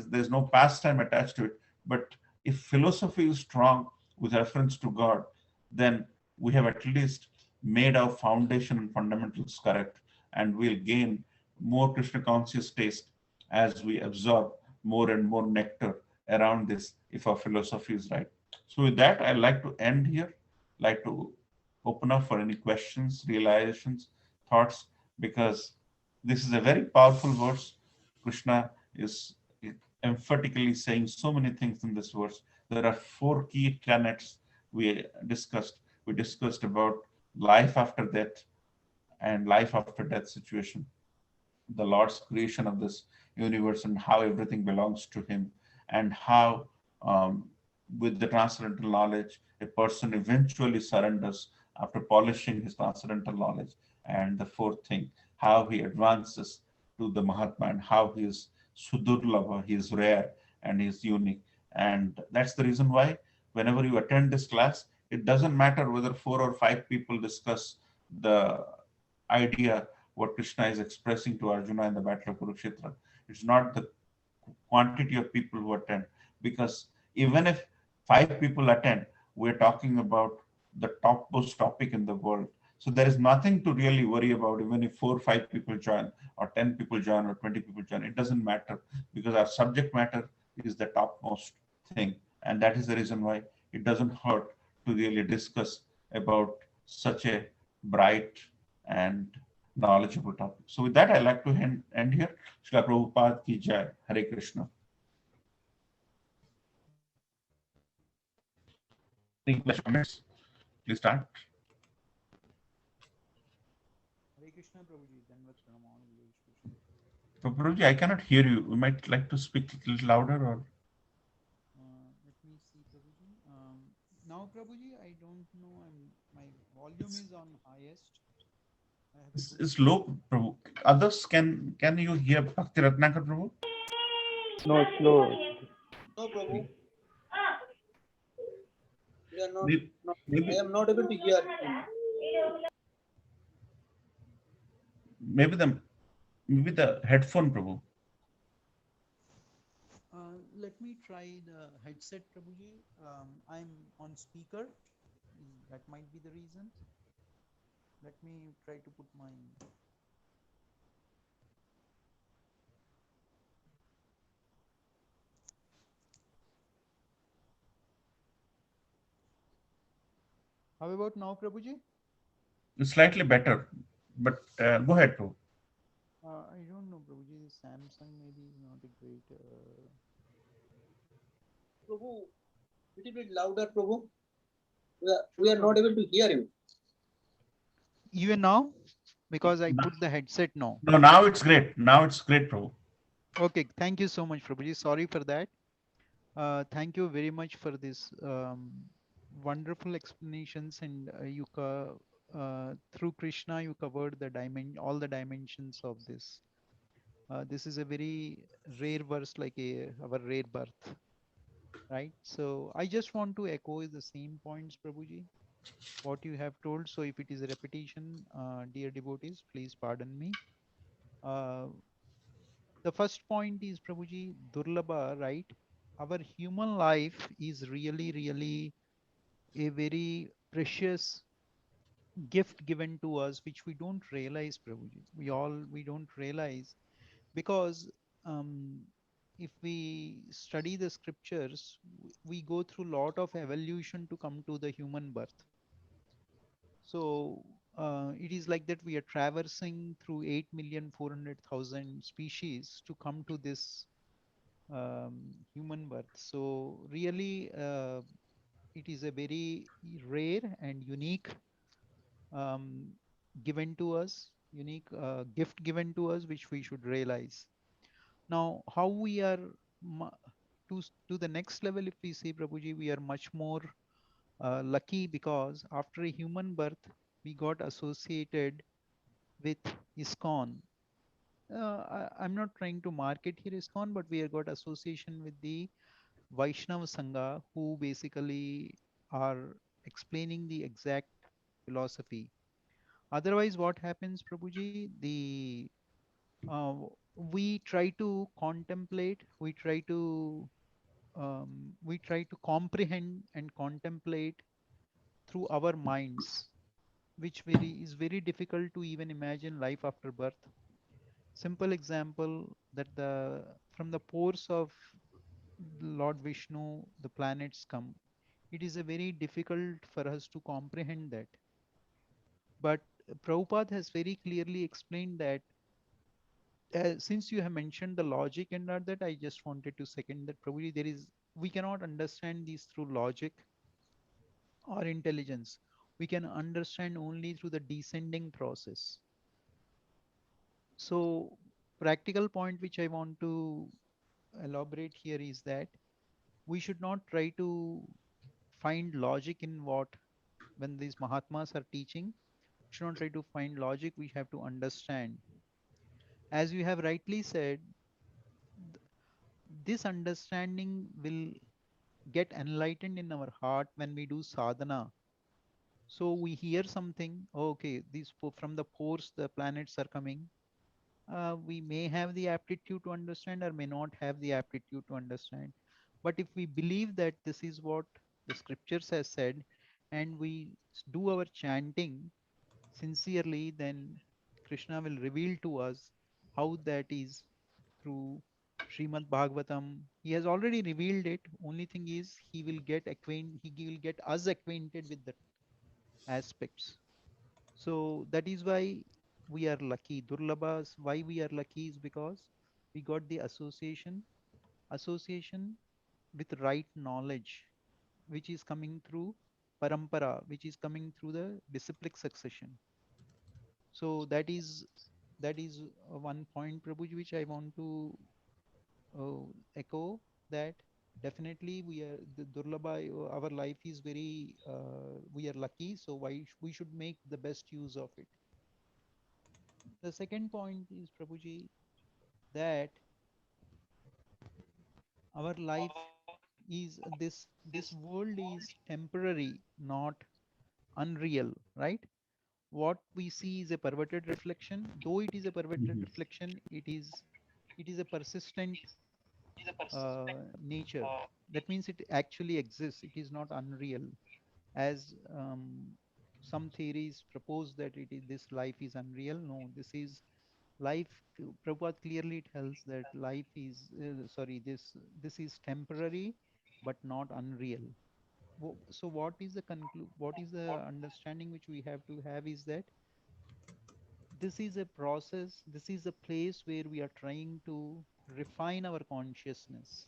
There's no pastime attached to it. But if philosophy is strong with reference to God, then we have at least made our foundation and fundamentals correct, and we'll gain more Krishna conscious taste as we absorb more and more nectar around this, if our philosophy is right. So with that, I'd like to end here. Like to open up for any questions, realizations, thoughts, because this is a very powerful verse. Krishna is emphatically saying so many things in this verse. There are 4 key tenets we discussed. We discussed about life after death and life after death situation, the Lord's creation of this universe and how everything belongs to him, and how with the transcendental knowledge, a person eventually surrenders after polishing his transcendental knowledge. And the 4th thing, how he advances to the Mahatma and how he is Sudurlabha, he is rare and he is unique. And that's the reason why whenever you attend this class, it doesn't matter whether 4 or 5 people discuss the idea what Krishna is expressing to Arjuna in the Battle of Kurukshetra. It's not the quantity of people who attend, because even if 5 people attend, we're talking about the topmost topic in the world. So there is nothing to really worry about, even if 4 or 5 people join, or 10 people join, or 20 people join. It doesn't matter, because our subject matter is the topmost thing. And that is the reason why it doesn't hurt to really discuss about such a bright and knowledgeable topic. So with that, I like to end here. Srila Prabhupada ki jai. Hare Krishna. Any questions, comments? Please start. Hare Krishna Prabhuji, Danvat Pranam, all glories to Krishna. Prabhuji, I cannot hear you. You might like to speak a little louder, or Let me see Prabhuji. Now Prabhuji, I don't know. My volume is on highest. I have a good it's low, Prabhu. Others, can you hear Bhakti Ratnakar, Prabhu? No, slow. No, Prabhu. We are not, Maybe, not. I maybe, am not able to hear him. maybe the headphone, Prabhu. Let me try the headset Prabhuji. I'm on speaker. That might be the reason. Let me try to put my How about now, Prabhuji? It's slightly better, but go ahead, Prabhu. I don't know, Prabhuji. Samsung maybe is not a great. Prabhu, little bit louder, Prabhu. We are not able to hear him. Even now, because I put the headset now. No, now it's great. Now it's great, Prabhu. Okay, thank you so much, Prabhuji. Sorry for that. Thank you very much for this wonderful explanations, and through Krishna you covered all the dimensions of this. This is a very rare verse, like our rare birth, right? So I just want to echo the same points, Prabhuji, what you have told. So if it is a repetition, dear devotees, please pardon me. Uh, the first point is, Prabhuji, Durlabha, right? Our human life is really, really a very precious gift given to us, which we don't realize, Prabhuji. We don't realize, because um, if we study the scriptures, we go through a lot of evolution to come to the human birth. So it is like that we are traversing through 8,400,000 species to come to this human birth. So really, it is a very rare and unique um, given to us, unique gift given to us, which we should realize. Now, how we are to the next level, if we see, Prabhuji, we are much more lucky, because after a human birth, we got associated with ISKCON. I'm not trying to market here ISKCON, but we have got association with the Vaishnava Sangha, who basically are explaining the exact philosophy. Otherwise, what happens, Prabhuji? Uh, we try to contemplate, we try to comprehend and contemplate through our minds, which is very difficult to even imagine life after birth. Simple example, that the from the pores of Lord Vishnu, the planets come. It is a very difficult for us to comprehend that. But Prabhupada has very clearly explained that, since you have mentioned the logic and not that, I just wanted to second that, Prabhuji, we cannot understand these through logic or intelligence. We can understand only through the descending process. So practical point which I want to elaborate here is that we should not try to find logic in what, when these Mahatmas are teaching, we should not try to find logic, we have to understand. As you have rightly said, this understanding will get enlightened in our heart when we do sadhana. So we hear something, okay, from the pores the planets are coming. We may have the aptitude to understand or may not have the aptitude to understand. But if we believe that this is what the scriptures has said, and we do our chanting sincerely, then Krishna will reveal to us how that is through Srimad Bhagavatam. He has already revealed it. Only thing is he will get us acquainted with the aspects. So that is why we are lucky. Durlabhas, why we are lucky is because we got the association with right knowledge, which is coming through parampara, which is coming through the disciplic succession. So that is one point, Prabhuji, which I want to uh, echo, that definitely the Durlabha, our life is very, we are lucky. So we should make the best use of it. The second point is, Prabhuji, that our life is this world is temporary, not unreal, right? What we see is a perverted reflection. Though it is a perverted Mhm. reflection, it is a persistent nature. That means it actually exists. It is not unreal, as some theories propose that this life is unreal. No, this is life. Prabhupada clearly tells that life is sorry, this is temporary but not unreal. So what is the understanding which we have to have is that this is a process, this is a place where we are trying to refine our consciousness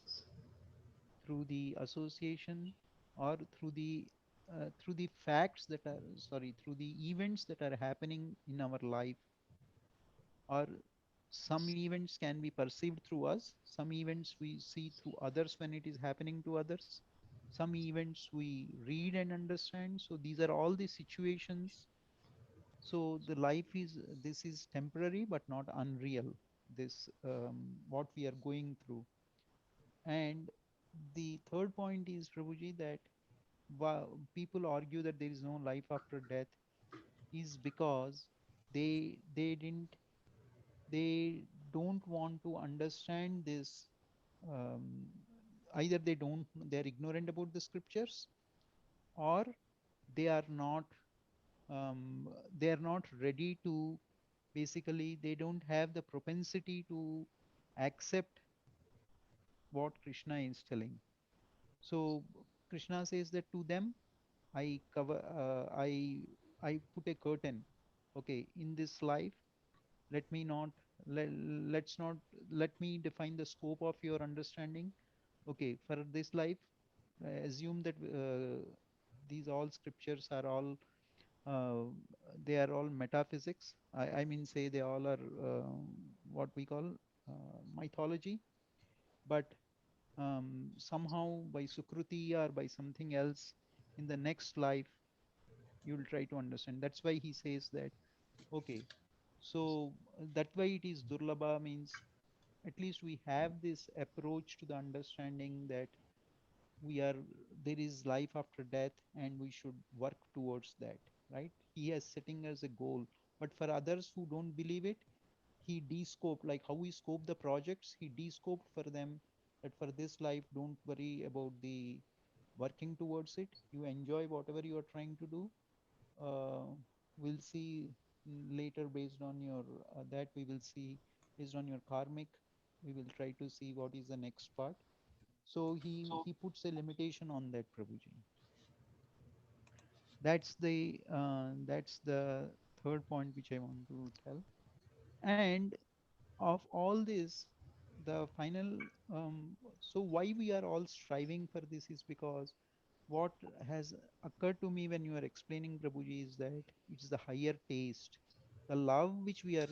through the association, or through the facts that are sorry through the events that are happening in our life. Or some events can be perceived through us, some events we see through others when it is happening to others, some events we read and understand. So these are all the situations. So the life is, this is temporary but not unreal, this what we are going through. And the third point is, Prabhuji, that people argue that there is no life after death is because they didn't they don't want to understand this. um, Either they're ignorant about the scriptures, or they are not they are not ready to, basically they don't have the propensity to accept what Krishna is telling. So Krishna says that to them, I cover I put a curtain. Okay, in this life, let me not let's not let me define the scope of your understanding. Okay, for this life, assume that these all scriptures are all uh, they are all metaphysics. I mean, say they all are what we call mythology. But somehow by sukruti or by something else, in the next life you will try to understand. That's why he says that. Okay, so that why it is durlabha, means at least we have this approach to the understanding that we are there is life after death and we should work towards that, right? He has setting as a goal. But for others who don't believe it, he de-scoped, like how we scope the projects, he de-scoped for them that for this life, don't worry about the working towards it. You enjoy whatever you are trying to do. uh, we'll see later, based on your that we will see based on your karmic, we will try to see what is the next part. So he puts a limitation on that, Prabhuji. That's the third point which I want to tell. And of all this, the final so why we are all striving for this is because what has occurred to me when you are explaining, Prabhuji, is that it's the higher taste. The love which we are,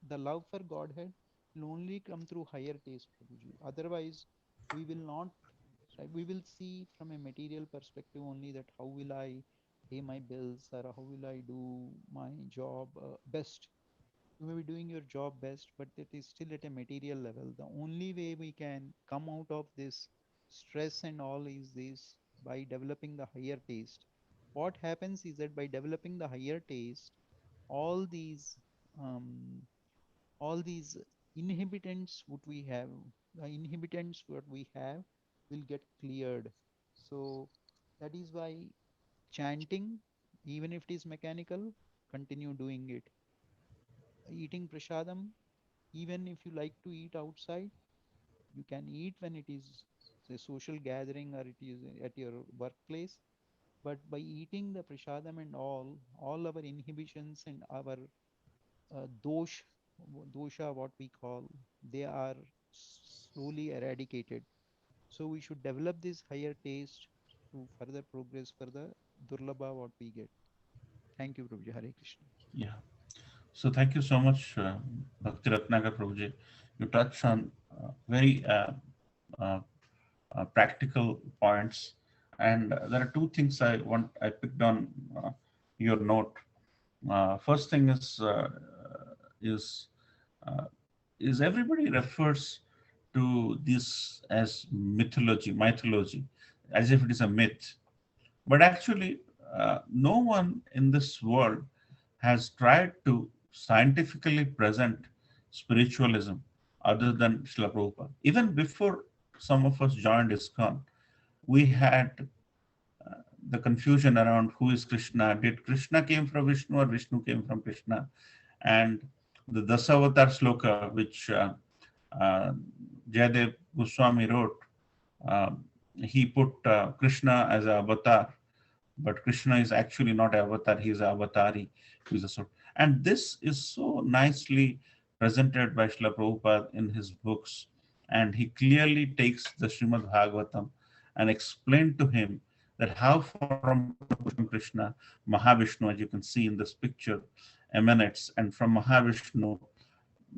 the love for Godhead will only come through higher taste, Prabhuji. Otherwise, we will not, right? We will see from a material perspective only that how will I pay my bills, or how will I do my job best. You may be doing your job best, but it is still at a material level. The only way we can come out of this stress and all is this by developing the higher taste. What happens is that by developing the higher taste, all these um, all these inhibitants what we have, inhibitants what we have will get cleared. So that is why chanting, even if it is mechanical, continue doing it. Eating prasadam, even if you like to eat outside, you can eat when it is a social gathering or it is at your workplace. But by eating the prasadam and all our inhibitions and our dosha, what we call, they are slowly eradicated. So we should develop this higher taste to further progress for the durlabha what we get. Thank you, Prabhuji. Hare Krishna. Yeah. So thank you so much, Bhakti Ratnagar Prabhuji. You touched on very uh, practical points, and there are two things I picked on your note. First thing is uh, is everybody refers to this as mythology, as if it is a myth. But actually, no one in this world has tried to scientifically present spiritualism other than Srila Prabhupada. Even before some of us joined ISKCON, we had the confusion around who is Krishna. Did Krishna came from Vishnu or Vishnu came from Krishna? And the Dasavatar sloka, which uh, Jayadev Goswami wrote, uh, he put Krishna as a avatar, but Krishna is actually not an avatar, he is an avatari. He's a sort. And this is so nicely presented by Srila Prabhupada in his books. And he clearly takes the Srimad Bhagavatam and explained to him that how from Krishna, Mahavishnu, as you can see in this picture, emanates, and from Mahavishnu,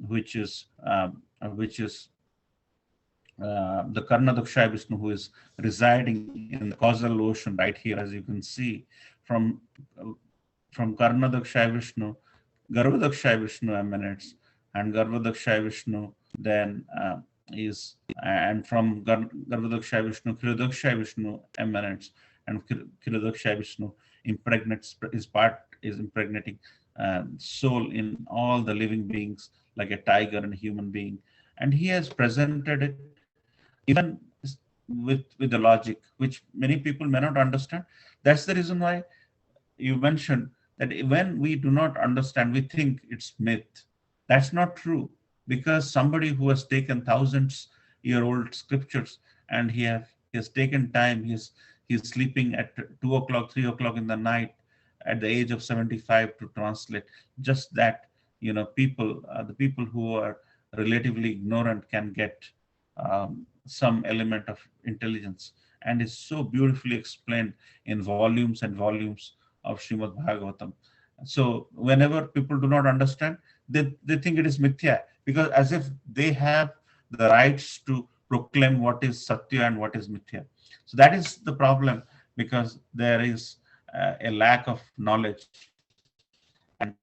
which is the Karnadaksha Vishnu, who is residing in the causal ocean right here, as you can see from uh, from Karnadaksha Vishnu, Garvadaksha Vishnu emanates, and Garvadaksha Vishnu then is, and from Garvadaksha Vishnu, Kiradaksha Vishnu emanates, and Kiradaksha Vishnu impregnates, is impregnating soul in all the living beings, like a tiger and a human being. And he has presented it even with the logic, which many people may not understand. That's the reason why you mentioned that when we do not understand, we think it's myth. That's not true, because somebody who has taken thousands year old scriptures, and he has taken time, he's sleeping at 2 o'clock, 3 o'clock in the night at the age of 75 to translate. Just that, the people who are relatively ignorant can get some element of intelligence, and is so beautifully explained in volumes and volumes of Srimad Bhagavatam. So whenever people do not understand, they think it is mithya, because as if they have the rights to proclaim what is satya and what is mithya. So that is the problem, because there is a lack of knowledge, and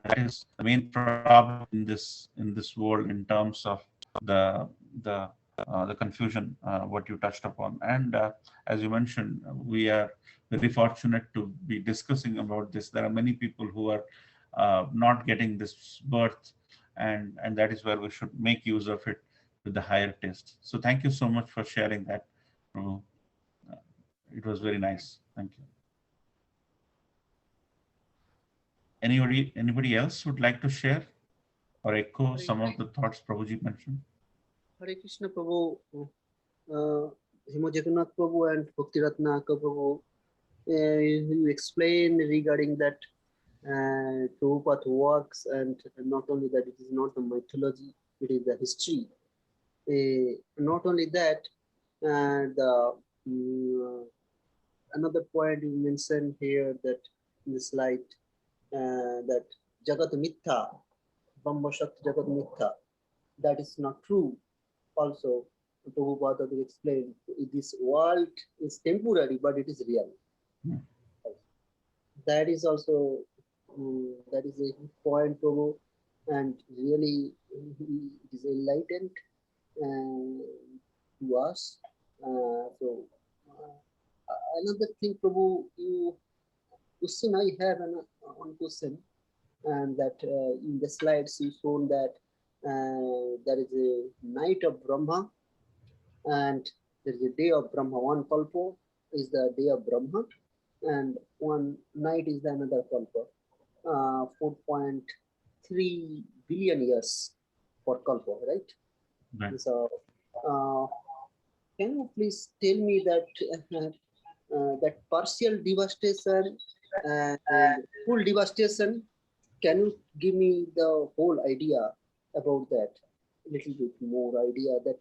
that is the main problem in this world, in terms of the the the confusion what you touched upon. And as you mentioned, we are very fortunate to be discussing about this. There are many people who are not getting this birth, and that is where we should make use of it with the higher taste. So thank you so much for sharing that, Prabhu. Uh, it was very nice. Thank you. Anybody else would like to share or echo Hare, some of the thoughts Prabhuji mentioned? Hare Krishna Prabhu, Himo Jagannath Prabhu and Bhakti Ratnaka Prabhu, you explain regarding that Prabhupada works, and not only that, it is not a mythology, it is the history. Not only that, the another point you mentioned here, that in the slide, that Jagat Mitha, Brahmashat Jagat Mitha, that is not true. Also, Prabhupada will explain this world is temporary, but it is real. Hmm. That is also that is a point, Prabhu, and really it is enlightened to us. So another thing, Prabhu, you question I have one question, and that in the slides you shown that there is a night of Brahma and there is a day of Brahma. One kalpo is the day of Brahma, and one night is the another kalpa. 4.3 billion years for kalpa, right? Right. So, uh, can you please tell me that that partial devastation and full devastation? Can you give me the whole idea about that? A little bit more idea that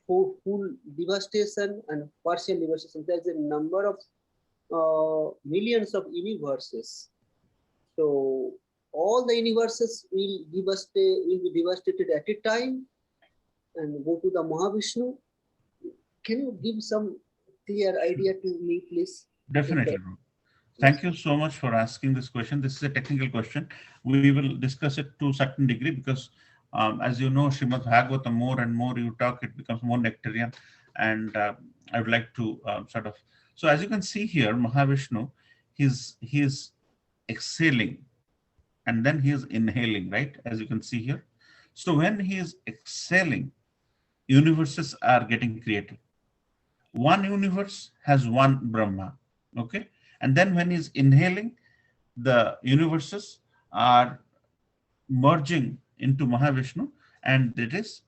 for full devastation and partial devastation, there's a number of millions of universes. So all the universes will be devastated at a time and go to the Mahavishnu. Can you give some clear idea to me, please? If Definitely, that, Rohit. yes. Thank you so much for asking this question. This is a technical question. We will discuss it to a certain degree because, as you know, Srimad Bhagavatam, more and more you talk, it becomes more nectarian. And I would like to sort of. So, as you can see here, Mahavishnu, he's exhaling and then he is inhaling, right? As you can see here. So, when he is exhaling, universes are getting created. One universe has one Brahma, okay? And then when he's inhaling, the universes are merging into Mahavishnu, and it is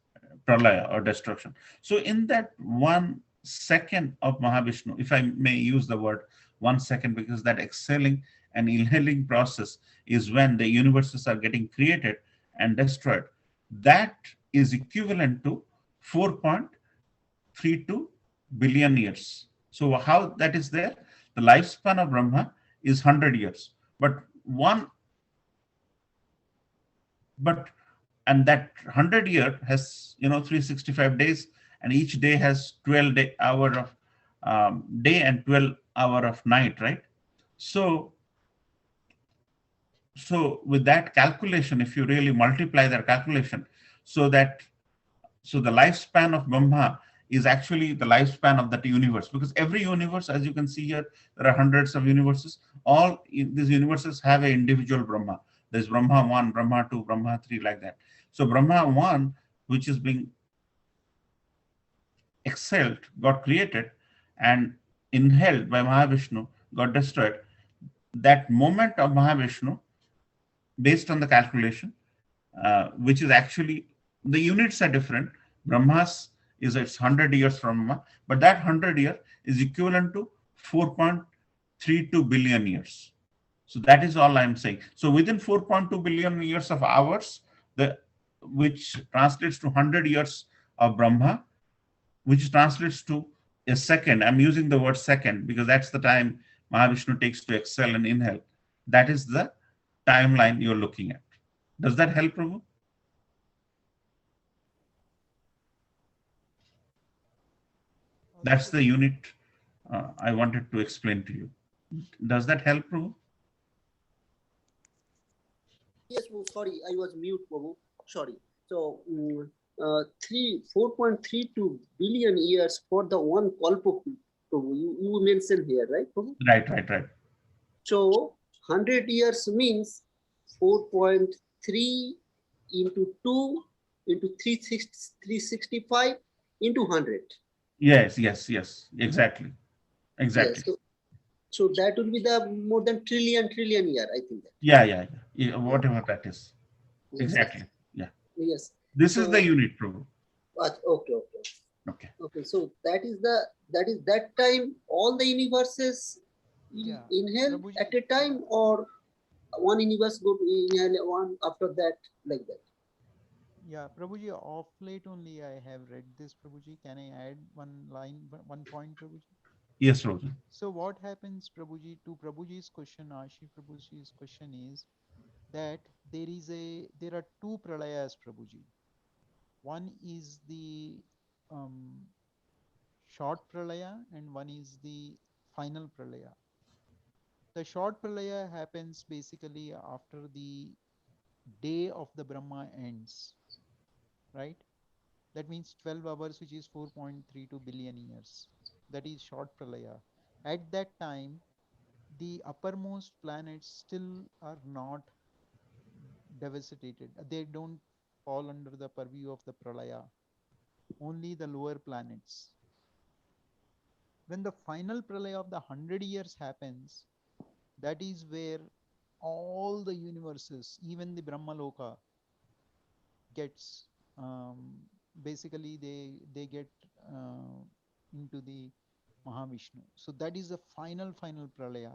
pralaya or destruction. So in that 1 second of Mahavishnu, if I may use the word 1 second, because that exhaling and inhaling process is when the universes are getting created and destroyed, that is equivalent to 4.32 billion years. So how that is there? The lifespan of Brahma is 100 years, but one but and that 100 year has 365 days, and each day has 12 hour of day and 12 hour of night, right? So so with that calculation, if you really multiply that calculation, so that so the lifespan of Brahma is actually the lifespan of that universe, because every universe, as you can see here, there are hundreds of universes. All these universes have an individual Brahma. There's Brahma 1, Brahma 2, Brahma 3, like that. So Brahma 1, which is being exhaled, got created, and inhaled by Mahavishnu, got destroyed. That moment of Mahavishnu, based on the calculation, which is actually, the units are different. Brahma's is it's 100 years from Brahma, but that 100 year is equivalent to 4.32 billion years. So that is all I'm saying. So within 4.2 billion years of hours, the which translates to 100 years of Brahma, which translates to a second. I'm using the word second because that's the time Mahavishnu takes to exhale and inhale. That is the timeline you're looking at. Does that help, Prabhu? That's the So unit I wanted to explain to you. Does that help, Prabhu? Yes, oh, sorry, I was mute, Prabhu. Sorry. So, 4.32 billion years for the one kalpa, Prabhu. You mentioned here, right, Prabhu? Right, right, right. So, 100 years means 4.3 into 2 into 365 into 100. Yes, yes, yes. Exactly. Yes. Exactly. So that will be the more than trillion year, I think that. Yeah, yeah, yeah. Yeah, Yes, whatever that is. yes, yes. Exactly. Yeah. Yes. This is the So unit, Prabhu. okay, okay. Okay. Okay, so that is that time all the universes will yeah, inhale Prabhuji, at a time, or one universe go to inhale one after that, like that. yeah, Prabhuji, off late only I have read this, Prabhuji. Can I add one line, one point, Prabhuji? Yes, Prabhu. So what happens, Prabhuji, to Prabhuji's question, Ashi Prabhuji's question is that there are two pralayas, Prabhuji. One is the um, short pralaya and one is the final pralaya. The short pralaya happens basically after the day of the Brahma ends, right? That means 12 hours, which is 4.32 billion years. That is short pralaya. At that time, the uppermost planets still are not devastated. They don't fall under the purview of the pralaya. Only the lower planets. When the final pralaya of the 100 years happens, that is where all the universes, even the Brahmaloka, gets basically they get into the Mahavishnu. So that is the final pralaya.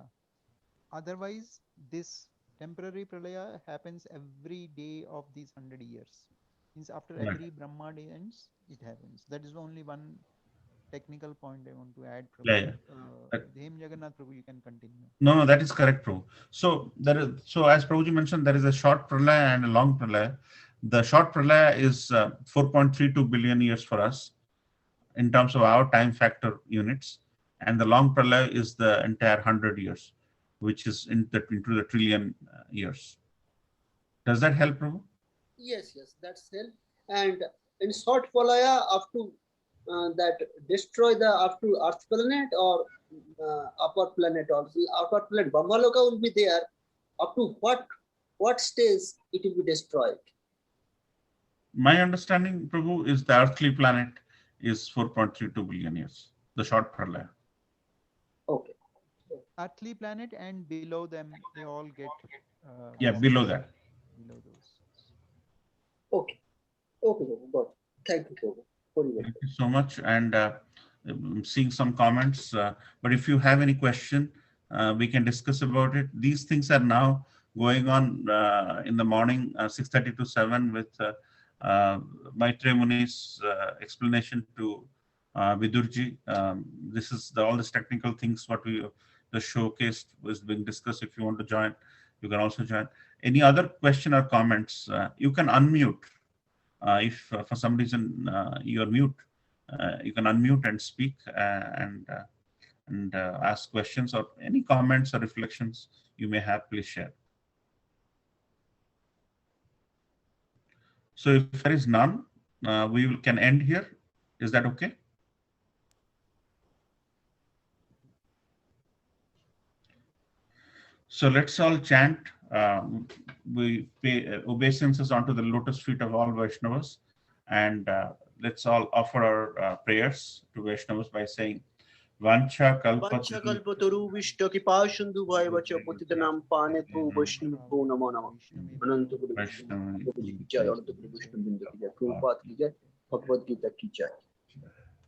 Otherwise, this temporary pralaya happens every day of these 100 years. Means after Right. every Brahma day ends, it happens. That is only one technical point I want to add, Yeah, Prabhu. yeah. Dhem Jagannath Prabhu, you can continue. No, that is correct, Prabhu. So as Prabhuji mentioned, there is a short pralaya and a long pralaya. The short pralaya is 4.32 billion years for us in terms of our time factor units, and the long pralaya is the entire 100 years, which is into the trillion years. Does that help, Prabhu? Yes, that's help. And in short pralaya, up to that destroy the up to Earth planet or upper planet also. Upper planet Brahmaloka will be there. Up to what stage it will be destroyed? My understanding, Prabhu, is the earthly planet is 4.32 billion years, the short pralaya. Okay. Earthly planet and below them, they all get Yeah, below basically that. below those. Okay. Okay, Prabhu. Got it. Thank you, Prabhu, for your Thank you so much. And I'm seeing some comments, but if you have any question, we can discuss about it. These things are now going on in the morning, 6:30 to 7 with Maitre Muni's explanation to Vidurji. This is all these technical things what we the showcase was being discussed. If you want to join, you can also join. Any other question or comments, you can unmute. If for some reason you're mute, you can unmute and speak and ask questions or any comments or reflections you may have, please share. So if there is none, can end here. Is that okay? So let's all chant. We pay obeisances onto the lotus feet of all Vaishnavas, and let's all offer our prayers to Vaishnavas by saying Vancha kalpataru Vanchakalpataru Vishtakipashandu Bhaivacha Patitanam Panetu Vaishnavu Namo Nama Anantapuri Vishnu Vaishnava. Prabhuji ki jai, Anantapuri Vishnu Bindu ki jai, Prabhupada ki jai, Bhagavad Gita ki jai.